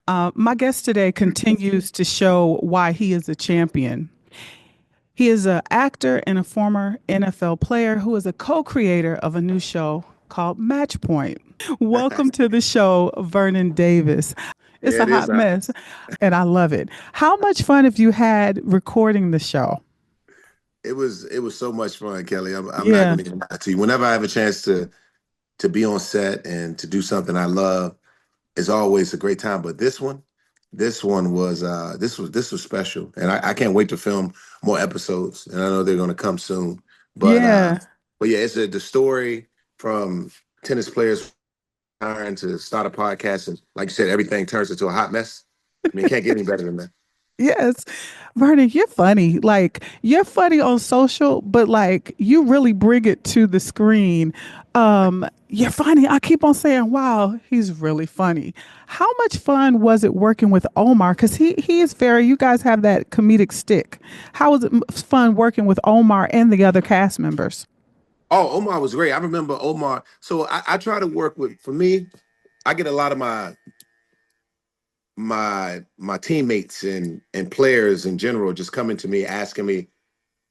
My guest today continues to show why he is a champion. He is an actor and a former NFL player who is a co-creator of a new show called Match Point. Welcome to the show, Vernon Davis. It's Yeah, a it is. hot mess, and I love it. How much fun have you had recording the show? It was so much fun, Kelly. I'm not Yeah, going to lie to you. Whenever I have a chance to be on set and to do something I love, it's always a great time. But this one was this was special, and I can't wait to film more episodes. And I know they're going to come soon. But uh, yeah. but yeah, the story from tennis players trying to start a podcast, and like you said, everything turns into a hot mess. I mean, it can't get any better than that. Yes. Vernon, you're funny. Like, you're funny on social, but like, you really bring it to the screen. You're funny. I keep on saying, wow, he's really funny. How much fun was it working with Omar? Because he is very, you guys have that comedic stick. How was it fun working with Omar and the other cast members? Oh, Omar was great. I remember Omar. So I try to work with. For me, I get a lot of my teammates and players in general just coming to me asking me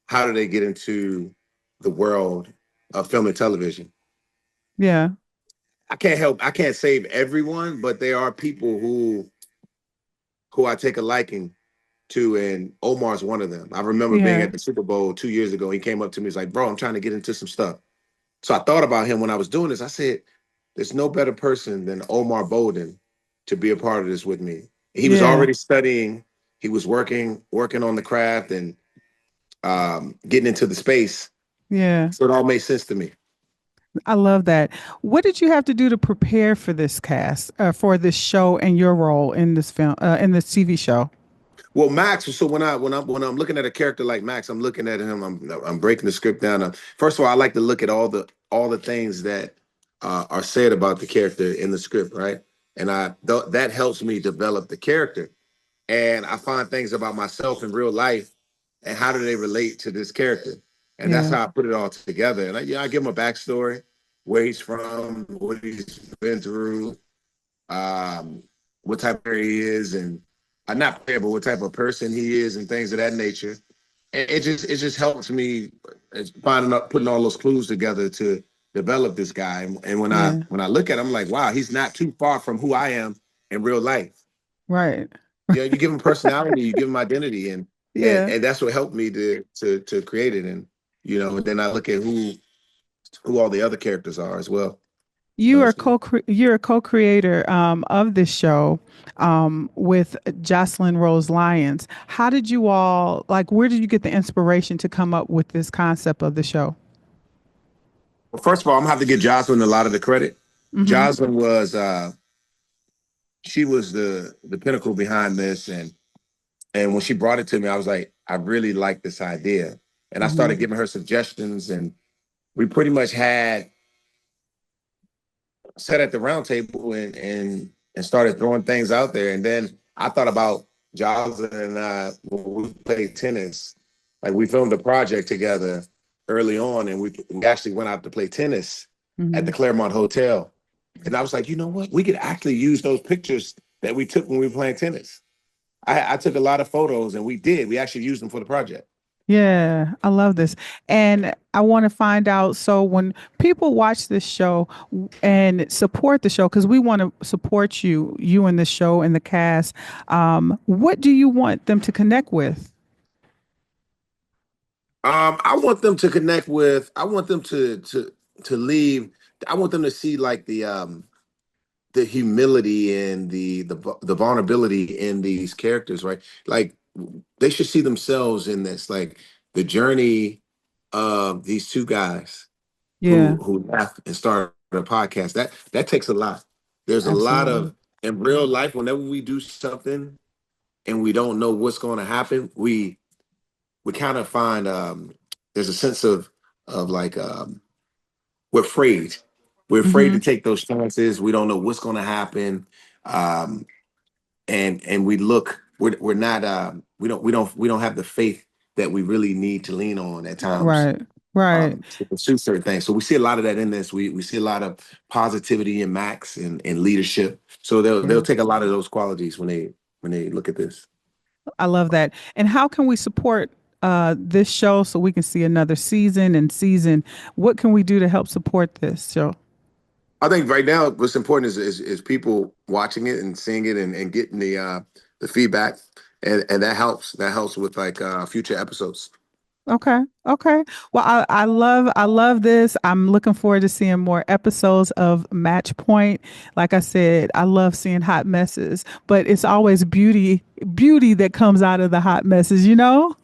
how do they get into the world of film and television. Yeah. I can't save everyone, but there are people who I take a liking to, and Omar's one of them. I remember being Yeah. at the Super Bowl 2 years ago. He came up to me, he's like, "Bro, I'm trying to get into some stuff." So I thought about him when I was doing this. I said, "There's no better person than Omar Bolden to be a part of this with me." He was Yeah. already studying. He was working on the craft and getting into the space. Yeah. So it all made sense to me. I love that. What did you have to do to prepare for this cast, for this show and your role in this film, in this TV show? Well, Max. So when I'm looking at a character like Max, I'm looking at him. I'm breaking the script down. First of all, I like to look at all the things that are said about the character in the script, right? And that helps me develop the character. And I find things about myself in real life and how do they relate to this character. And that's Yeah. how I put it all together. And I give him a backstory, where he's from, what he's been through, um, what type of player he is, and not player, but what type of person he is, and things of that nature. And it just helps me finding up putting all those clues together to develop this guy. And when I Yeah. when I look at him, I'm like, wow, he's not too far from who I am in real life. Right. You know, you give him personality, you give him identity, and and Yeah. and that's what helped me to create it. And then I look at who all the other characters are as well. You are you're a co-creator of this show with Jocelyn Rose Lyons. How did you all like? Where did you get the inspiration to come up with this concept of the show? Well, first of all, I'm gonna have to give Jocelyn a lot of the credit. Mm-hmm. Jocelyn was she was the pinnacle behind this, and when she brought it to me, I was like, I really like this idea, and I Mm-hmm. started giving her suggestions, and we pretty much had sat at the round table and started throwing things out there, and then I thought about Jocelyn and I when we played tennis. Like we filmed a project together early on, and we actually went out to play tennis at Mm-hmm. the Claremont Hotel. And I was like, you know what? We could actually use those pictures that we took when we were playing tennis. I took a lot of photos, and we did. We actually used them for the project. Yeah, I love this. And I want to find out, so when people watch this show and support the show, because we want to support you in the show and the cast, what do you want them to connect with? I want them to connect with. I want them to leave. I want them to see like the humility and the vulnerability in these characters, right? Like they should see themselves in this, like the journey of these two guys who Yeah, left and started a podcast. That takes a lot. There's a lot absolutely. of in real life. Whenever we do something and we don't know what's going to happen, we kind of find there's a sense of like we're afraid. We're afraid to Hmm. take those chances. We don't know what's going to happen, um, and we look. We're not. We don't have the faith that we really need to lean on at times. Right. Right. to pursue certain things. So we see a lot of that in this. We see a lot of positivity in Max and leadership. So they'll Yeah. take a lot of those qualities when they look at this. I love that. And how can we support this show so we can see another season? What can we do to help support this show? I think right now what's important is people watching it and seeing it and getting the feedback, and that helps. That helps with like future episodes. Okay. Okay. Well, I love this. I'm looking forward to seeing more episodes of Match Point. Like I said, I love seeing hot messes, but it's always beauty that comes out of the hot messes, you know?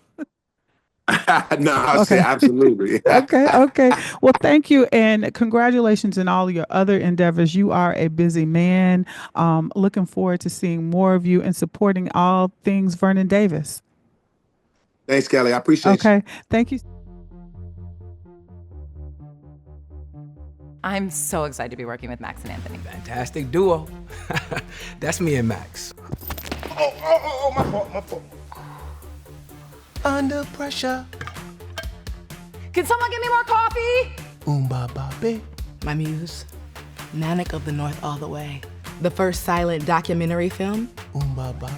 No, I'll say Okay. absolutely. Okay. Okay. Well, thank you and congratulations in all your other endeavors. You are a busy man. Looking forward to seeing more of you and supporting all things Vernon Davis. Thanks, Kelly. I appreciate you. Okay. Thank you. I'm so excited to be working with Max and Anthony. Fantastic duo. That's me and Max. Oh, my fault. Under pressure. Can someone get me more coffee? Babe. My muse, Nanak of the North all the way. The first silent documentary film.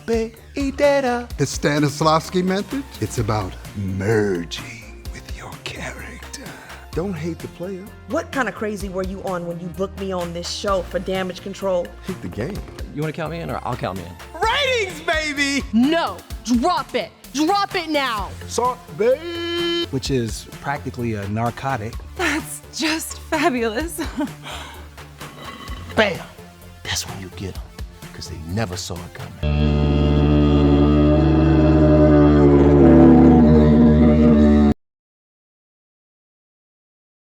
Babe. Idera. The Stanislavski method? It's about merging with your character. Don't hate the player. What kind of crazy were you on when you booked me on this show for Damage Control? Hit the game. You want to count me in or I'll count me in? Ratings, baby! No, drop it. Drop it now. Salt, babe. Which is practically a narcotic. That's just fabulous. Bam! That's when you get them, because they never saw it coming.